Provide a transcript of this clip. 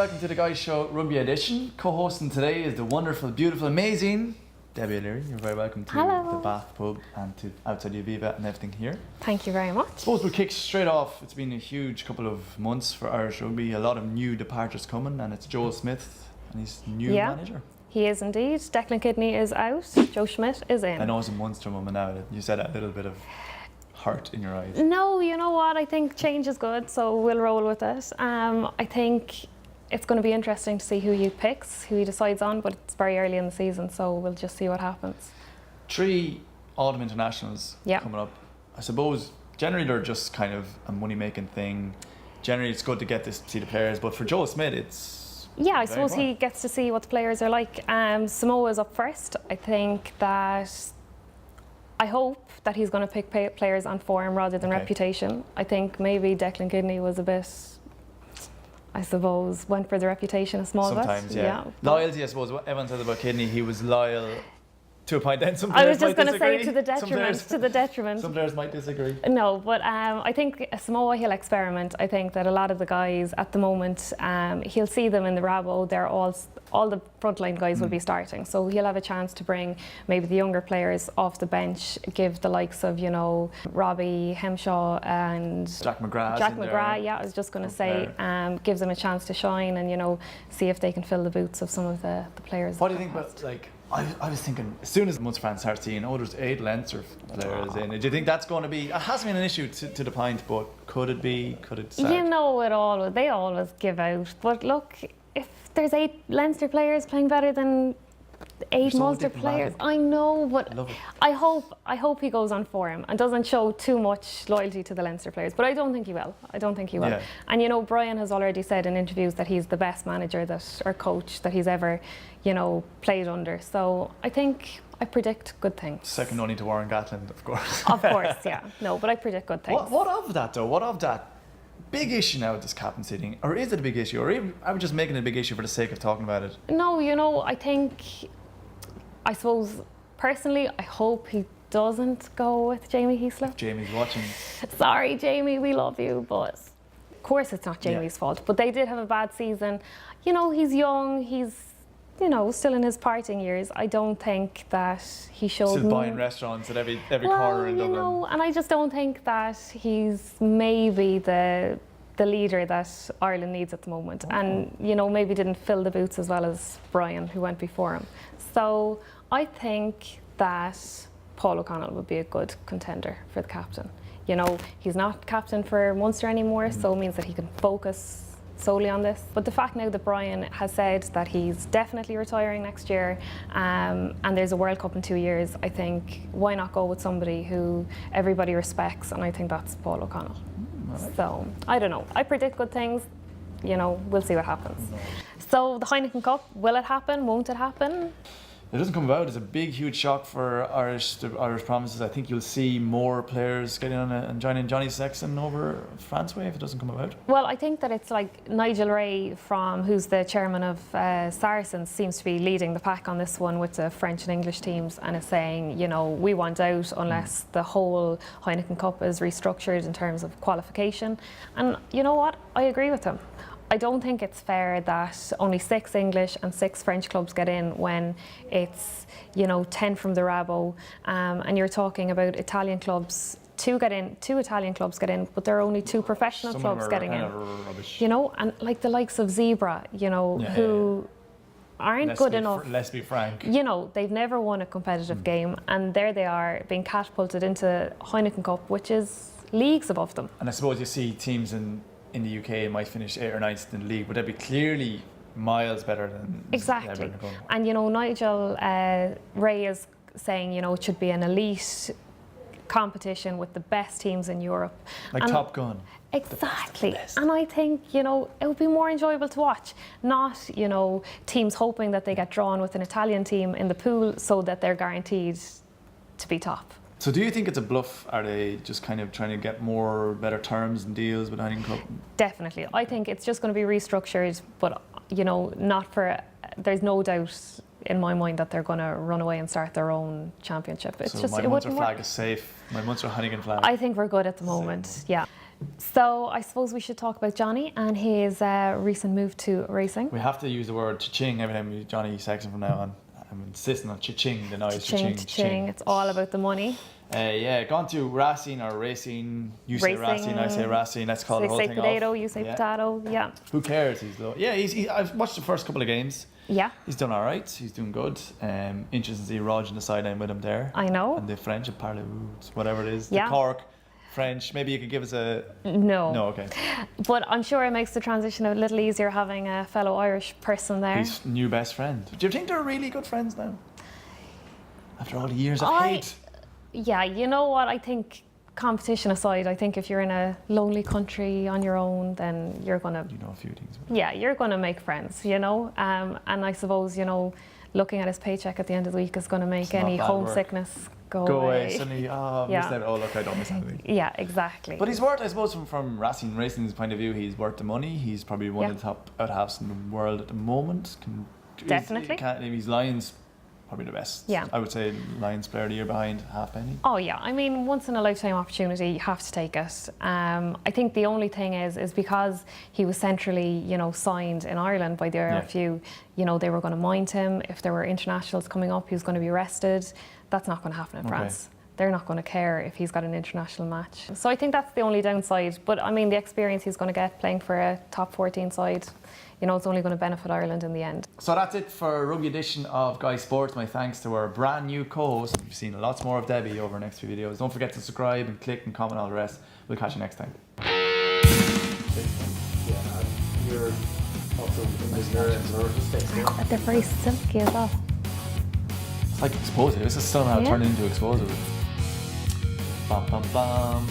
welcome to the Guys Show Rugby Edition. Co-hosting today is the wonderful, beautiful, amazing Debbie O'Leary. You're very welcome to the Bath Pub and to outside the Aviva and everything here. Thank you very much. I suppose we'll kick straight off. It's been a huge couple of months for Irish rugby. A lot of new departures coming, and it's Joel Smith and his new manager. He is indeed. Declan Kidney is out. Joe Schmidt is in. I know it's a Munster moment now. You said a little bit of hurt in your eyes. No, you know what? I think change is good, so we'll roll with it. I think it's going to be interesting to see who he picks, who he decides on, but it's very early in the season, so we'll just see what happens. 3 autumn internationals coming up. I suppose generally they're just kind of a money-making thing. Generally it's good to get to see the players, but for Joel Smith it's... Yeah, I suppose he gets to see what the players are like. Samoa's up first. I think that... I hope that he's going to pick players on form rather than reputation. I think maybe Declan Kidney was a bit, I suppose, went for the reputation a small bit. Sometimes, yeah. Loyalty, I suppose, what everyone says about Kidney, he was loyal to a point. Then some players I was just going to say to the detriment. Some players might disagree. No, but I think Samoa, he'll experiment. I think that a lot of the guys at the moment, he'll see them in the Rabo. They're all the frontline guys will be starting. So he'll have a chance to bring maybe the younger players off the bench, give the likes of, you know, Robbie, Hemshaw and Jack McGrath. Yeah, I was just going to say, gives them a chance to shine and, you know, see if they can fill the boots of some of the players. What do you think about, like, I was thinking, as soon as Munster fans start seeing, there's 8 Leinster players in, do you think that's going to be, it hasn't been an issue to the point, but could it be, could it start? You know, they always give out, but look, if there's 8 Leinster players playing better than 8 Munster players, I know, but I hope he goes on form and doesn't show too much loyalty to the Leinster players, but I don't think he will. Yeah. And you know, Brian has already said in interviews that he's the best manager or coach that he's ever, you know, played under. So I predict good things. Second only to Warren Gatland, of course. Of course, yeah. No, but I predict good things. What of that though? What of that big issue now with this captain sitting? Or is it a big issue? Or are we just making it a big issue for the sake of talking about it? No, you know, I suppose, personally, I hope he doesn't go with Jamie Heaslip. If Jamie's watching. Sorry, Jamie, we love you, but of course it's not Jamie's fault. But they did have a bad season. You know, he's young, he's, you know, still in his parting years. I don't think that he showed... Still buying restaurants at every corner in Dublin. You know, and I just don't think that he's maybe the leader that Ireland needs at the moment. And, you know, maybe didn't fill the boots as well as Brian, who went before him. So I think that Paul O'Connell would be a good contender for the captain. You know, he's not captain for Munster anymore, so it means that he can focus solely on this. But the fact now that Brian has said that he's definitely retiring next year, and there's a World Cup in 2 years, I think why not go with somebody who everybody respects, and I think that's Paul O'Connell. So, I don't know. I predict good things. You know, we'll see what happens. So, the Heineken Cup, will it happen? Won't it happen? It doesn't come about. It's a big, huge shock for the Irish provinces. I think you'll see more players getting on and joining Johnny Sexton over Straywave if it doesn't come about. Well, I think that it's like Nigel Ray, who's the chairman of Saracens, seems to be leading the pack on this one with the French and English teams, and is saying, you know, we want out unless the whole Heineken Cup is restructured in terms of qualification. And you know what? I agree with him. I don't think it's fair that only 6 English and 6 French clubs get in when it's, you know, 10 from the Rabo, and you're talking about Italian clubs. 2 Italian clubs get in, but there are only 2 professional clubs getting in. You know, and like the likes of Zebra, you know, who aren't good enough. Let's be frank. You know, they've never won a competitive game, and there they are being catapulted into Heineken Cup, which is leagues above them. And I suppose you see teams in the UK might finish 8th or 9th in the league, but they'd be clearly miles better than exactly. And you know, Nigel Ray is saying, you know, it should be an elite competition with the best teams in Europe. Like Top Gun. Exactly. The best. And I think, you know, it would be more enjoyable to watch, not, you know, teams hoping that they get drawn with an Italian team in the pool so that they're guaranteed to be top. So do you think it's a bluff? Are they just kind of trying to get better terms and deals with Heineken Cup? Definitely. I think it's just going to be restructured, but, you know, there's no doubt in my mind that they're going to run away and start their own championship. It's so just, my Munster flag is safe. My Munster Heineken flag. I think we're good at the moment, yeah. So I suppose we should talk about Johnny and his recent move to racing. We have to use the word cha-ching every time we Johnny Sexton from now on. I'm insisting on cha-ching, the noise. Cha-ching. It's all about the money. Gone to Raaacing or Racing. You say Raaacing, I say Raaacing. Let's call the whole thing off. They say potato, you say potato. Yeah. Who cares? I've watched the first couple of games. Yeah. He's done all right. He's doing good. Interesting to see Rog on the sideline with him there. I know. And the French and Parlez, whatever it is. Yeah. The Cork, French. Maybe you could give us a... No. No, okay. But I'm sure it makes the transition a little easier having a fellow Irish person there. His new best friend. Do you think they're really good friends now? After all the years of hate? Yeah, you know what? I think, competition aside, I think if you're in a lonely country on your own, then you're going to... You know a few things. Yeah, you're going to make friends, you know? And I suppose, you know, looking at his paycheck at the end of the week is going to make any homesickness go away. Suddenly, missed out. Oh, look, I don't miss anything. Yeah, exactly. But he's worth, I suppose, from Racing's point of view, he's worth the money. He's probably one of the top out halves in the world at the moment. Definitely. He's Lions... Probably the best. Yeah. I would say Lions player of the year behind Halfpenny. Oh yeah, I mean, once in a lifetime opportunity, you have to take it. I think the only thing is because he was centrally, you know, signed in Ireland by the RFU, you know, they were going to mind him. If there were internationals coming up, he was going to be arrested. That's not going to happen in France. They're not going to care if he's got an international match. So I think that's the only downside. But I mean, the experience he's going to get playing for a top 14 side, you know, it's only going to benefit Ireland in the end. So that's it for a rugby edition of Guy Sports. My thanks to our brand new co-host. We've seen lots more of Debbie over the next few videos. Don't forget to subscribe and click and comment all the rest. We'll catch you next time. They're very silky as well. It's like explosive. This is still now turned into explosive. Bum bum bum.